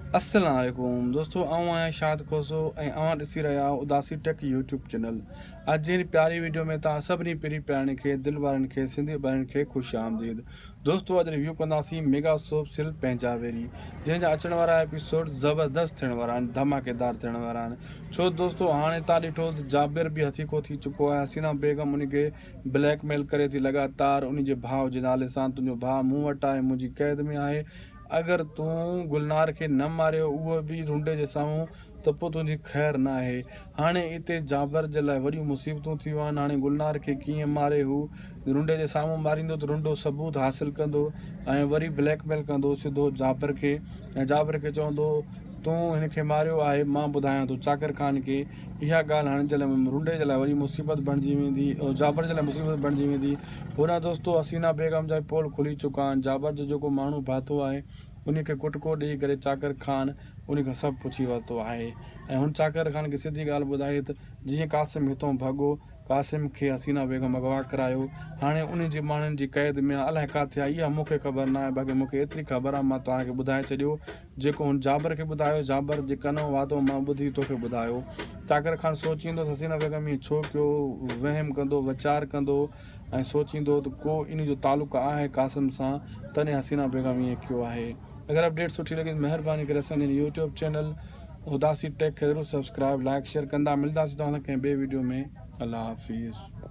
अस्सलाम वालेकुम दोस्तों, आऊँ शाद खोसो ऐं ॾिसी रहा उदासी टेक यूट्यूब चैनल। अॼु जी प्यारी वीडियो में तव्हां सभिनी पहिरीं प्यारनि खे दिल वारनि खे सिंधी ॿारनि खे ख़ुशि आमदीद। दोस्तों अॼु रिव्यू कंदासीं मेगा सोप सिल्क पंजाबेरी, जंहिंजा अचण वारा एपिसोड ज़बरदस्त थियण वारा आहिनि, धमाकेदार थियण वारा आहिनि। छो दोस्तों हाणे तव्हां ॾिठो त जाबिर बि हथी को थी चुको आहे। हसीना बेगम उनखे ब्लैकमेल करे थी लगातार उनजे भाउ जे नाले सां, तुंहिंजो भाउ मूं वटि आहे, मुंहिंजी कैद में आहे, अगर तूं गुलनार के न मारियो उहो भी रुंडे जे साम्हूं त पोइ तुंहिंजी ख़ैर न आहे। हाणे हिते जाबर जे लाइ वॾियूं मुसीबतूं थियूं आहिनि। हाणे गुलनार खे कीअं मारे, हू रुंडे जे साम्हूं मारींदो त रुंडो सबूत हासिल कंदो ऐं वरी ब्लैकमेल कंदो सिधो जाबर खे, ऐं जाबर खे चवंदो तूं हिनखे मारियो आहे, मां ॿुधायां थो चाकर ख़ान खे। इहा ॻाल्हि हाणे जे लाइ रुंडे जे लाइ वरी मुसीबत बणिजी वेंदी, ऐं जाबर जे लाइ मुसीबत बणिजी वेंदी। हुन दोस्तों हसीना बेगम जा पोल खुली चुका आहिनि। जाबर जो जेको माण्हू भातो आहे उनखे कुटको ॾेई करे चाकर ख़ान उनखां सभु पुछी वरितो आहे। ऐं हुन चाकर ख़ान खे सिधी ॻाल्हि ॿुधाई त जीअं क़ासिम हितां भॻो, क़ासिम खे हसीना बेगम अगवा करायो, हाणे उन जे माण्हुनि जी क़ैद में अलाए किथे आहे, इहा मूंखे ख़बर न आहे। बाक़ी मूंखे एतिरी ख़बर आहे, मां तव्हांखे ॿुधाए छॾियो जेको हुन जाबर खे ॿुधायो। जाबर जे कनो वातो मां ॿुधी तोखे ॿुधायो। चाकर ख़ान सोचींदो हसीना बेगम ईअं छो कयो, वहम कंदो, वीचार कंदो ऐं सोचींदो त को इन जो तालुक़ आहे क़ासिम सां, तॾहिं हसीना बेगम ईअं कयो आहे। अगर अपडेट सुठी लगी महिरबानी करे असांजे यूट्यूब चैनल उदासी टेक खे ज़रूरु सब्सक्राइब लाइक शेयर कंदा। मिलंदासीं तव्हां खे ॿिए वीडियो में। अल्लाह हाफ़िज़।